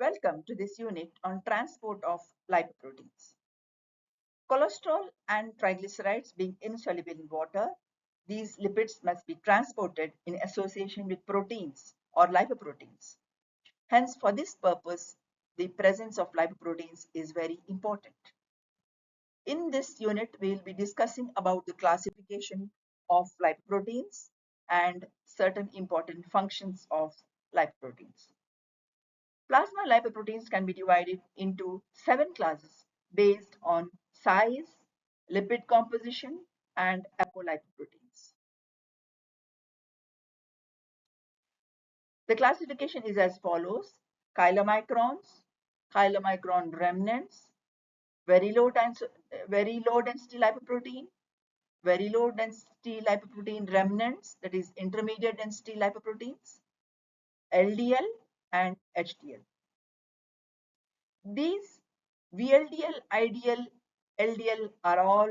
Welcome to this unit on transport of lipoproteins. Cholesterol and triglycerides being insoluble in water, these lipids must be transported in association with proteins or lipoproteins. Hence, for this purpose, the presence of lipoproteins is very important. In this unit, we will be discussing about the classification of lipoproteins and certain important functions of lipoproteins. Plasma lipoproteins can be divided into 7 classes based on size, lipid composition, and apolipoproteins. The classification is as follows: chylomicrons, chylomicron remnants, very low density lipoprotein, very low density lipoprotein remnants, that is intermediate density lipoproteins, LDL and HDL. These VLDL, IDL, LDL are all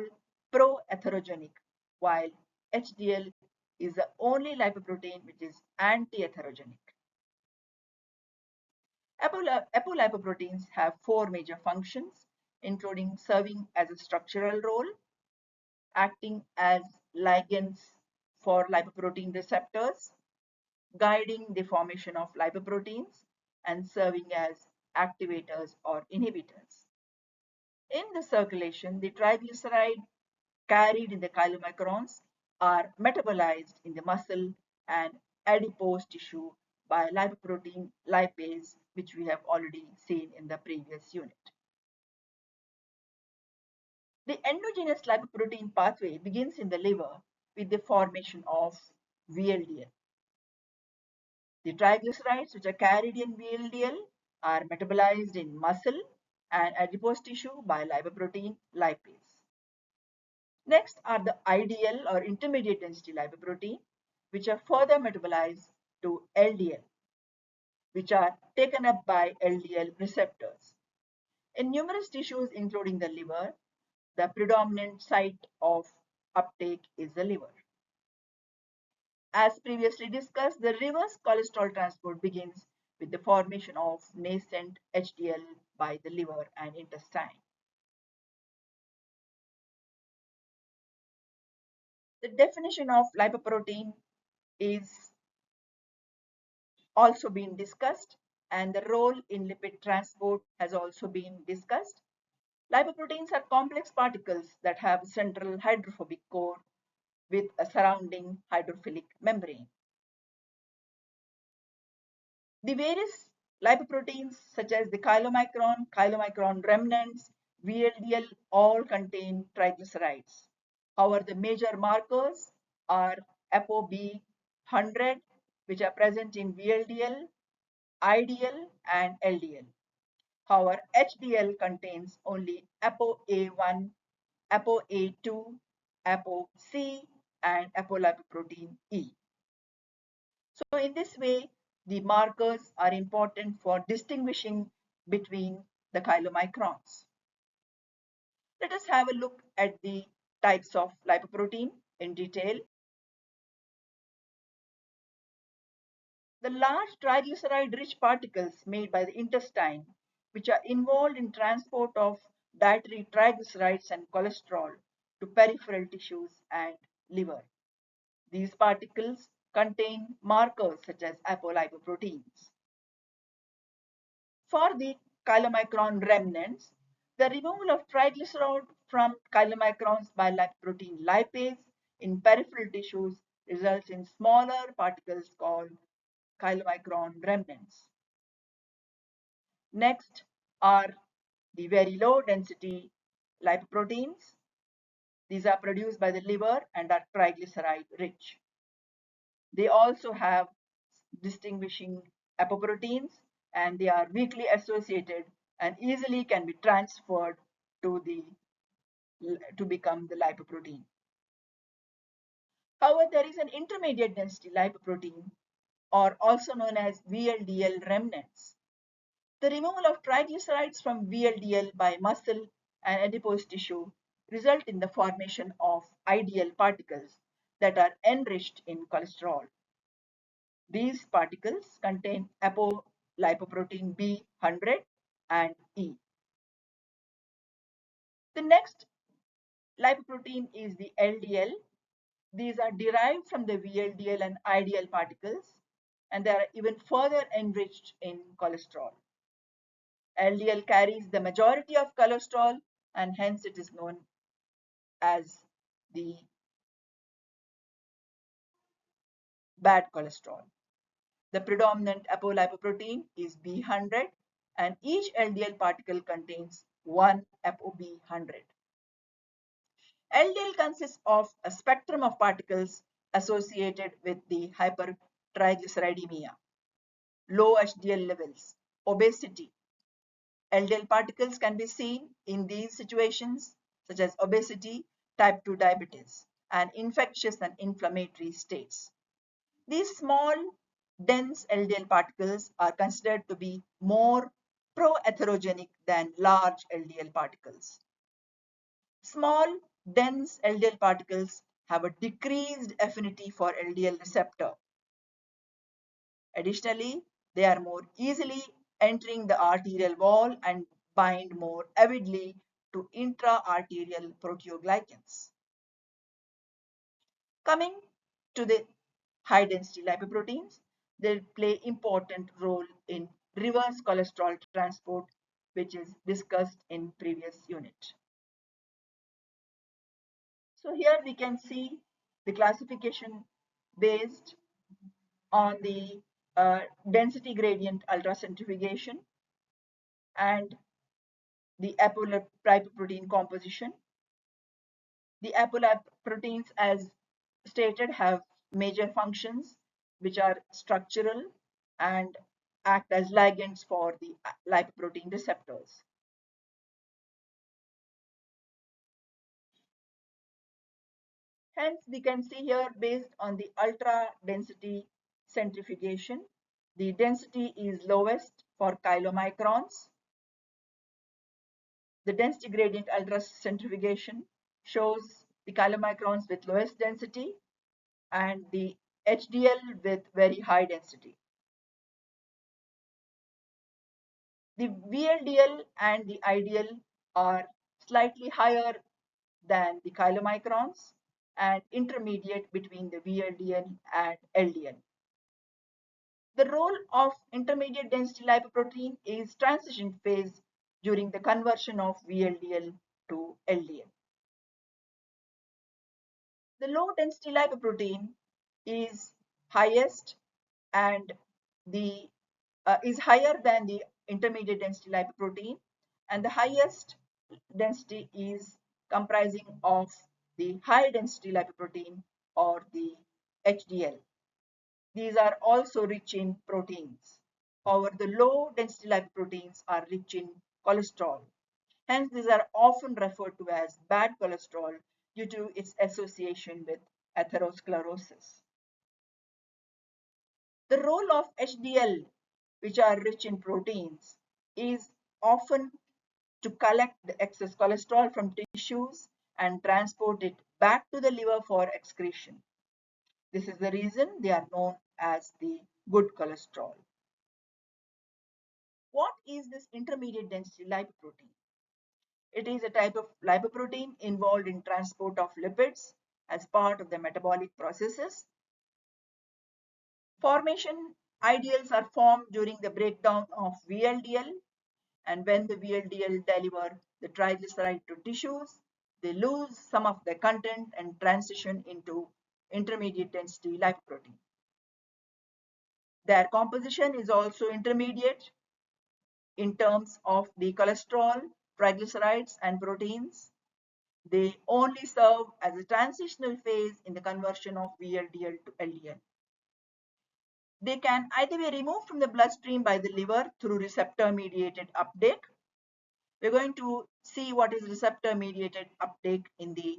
pro-atherogenic, while HDL is the only lipoprotein which is anti-atherogenic. Apolipoproteins have 4 major functions, including serving as a structural role, acting as ligands for lipoprotein receptors, guiding the formation of lipoproteins, and serving as activators or inhibitors. In the circulation, the triglyceride carried in the chylomicrons are metabolized in the muscle and adipose tissue by lipoprotein lipase, which we have already seen in the previous unit. The endogenous lipoprotein pathway begins in the liver with the formation of VLDL. The triglycerides which are carried in VLDL are metabolized in muscle and adipose tissue by lipoprotein lipase. Next are the IDL or intermediate density lipoprotein, which are further metabolized to LDL, which are taken up by LDL receptors. In numerous tissues, including the liver, the predominant site of uptake is the liver. As previously discussed, the reverse cholesterol transport begins with the formation of nascent HDL by the liver and intestine. The definition of lipoprotein is also been discussed, and the role in lipid transport has also been discussed. Lipoproteins are complex particles that have a central hydrophobic core with a surrounding hydrophilic membrane. The various lipoproteins such as the chylomicron remnants, VLDL all contain triglycerides. However, the major markers are ApoB100, which are present in VLDL, IDL and LDL. However, HDL contains only ApoA1, ApoA2, ApoC and apolipoprotein E. So in this way, the markers are important for distinguishing between the chylomicrons. Let us have a look at the types of lipoprotein in detail. The large triglyceride-rich particles made by the intestine, which are involved in transport of dietary triglycerides and cholesterol to peripheral tissues and liver. These particles contain markers such as apolipoproteins. For the chylomicron remnants, the removal of triglyceride from chylomicrons by lipoprotein lipase in peripheral tissues results in smaller particles called chylomicron remnants. Next are the very low density lipoproteins. These are produced by the liver and are triglyceride rich. They also have distinguishing apoproteins, and they are weakly associated and easily can be transferred to become the lipoprotein. However, there is an intermediate density lipoprotein, or also known as VLDL remnants. The removal of triglycerides from VLDL by muscle and adipose tissue result in the formation of IDL particles that are enriched in cholesterol. These particles contain lipoprotein B100 and E. The next lipoprotein is the LDL. These are derived from the VLDL and IDL particles, and they are even further enriched in cholesterol. LDL carries the majority of cholesterol, and hence it is known as the bad cholesterol. The predominant apolipoprotein is B100, and each LDL particle contains one ApoB100. LDL consists of a spectrum of particles associated with the hypertriglyceridemia, low HDL levels, obesity. LDL particles can be seen in these situations such as obesity, type 2 diabetes, and infectious and inflammatory states. These small, dense LDL particles are considered to be more proatherogenic than large LDL particles. Small, dense LDL particles have a decreased affinity for LDL receptor. Additionally, they are more easily entering the arterial wall and bind more avidly to intra-arterial proteoglycans. Coming to the high density lipoproteins, they play important role in reverse cholesterol transport, which is discussed in previous unit. So here we can see the classification based on the density gradient ultracentrifugation and the apolipoprotein composition. The apolipoproteins, as stated, have major functions which are structural and act as ligands for the lipoprotein receptors. Hence, we can see here based on the ultra density centrifugation, the density is lowest for chylomicrons. The density gradient ultracentrifugation shows the chylomicrons with lowest density and the HDL with very high density. The VLDL and the IDL are slightly higher than the chylomicrons and intermediate between the VLDL and LDL. The role of intermediate density lipoprotein is transition phase during the conversion of VLDL to LDL. The low density lipoprotein is highest and the is higher than the intermediate density lipoprotein, and the highest density is comprising of the high density lipoprotein or the HDL. These are also rich in proteins. However, the low density lipoproteins are rich in cholesterol. Hence, these are often referred to as bad cholesterol due to its association with atherosclerosis. The role of HDL, which are rich in proteins, is often to collect the excess cholesterol from tissues and transport it back to the liver for excretion. This is the reason they are known as the good cholesterol. What is this intermediate density lipoprotein? It is a type of lipoprotein involved in transport of lipids as part of the metabolic processes. Formation ideals are formed during the breakdown of VLDL, and when the VLDL deliver the triglyceride to tissues, they lose some of their content and transition into intermediate density lipoprotein. Their composition is also intermediate in terms of the cholesterol, triglycerides, and proteins. They only serve as a transitional phase in the conversion of VLDL to LDL. They can either be removed from the bloodstream by the liver through receptor-mediated uptake. We're going to see what is receptor-mediated uptake in the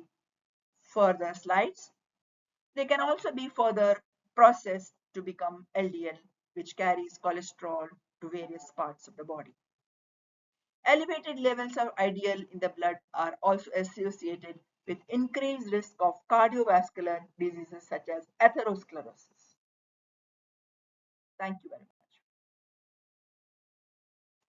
further slides. They can also be further processed to become LDL, which carries cholesterol to various parts of the body. Elevated levels of LDL in the blood are also associated with increased risk of cardiovascular diseases such as atherosclerosis. Thank you very much.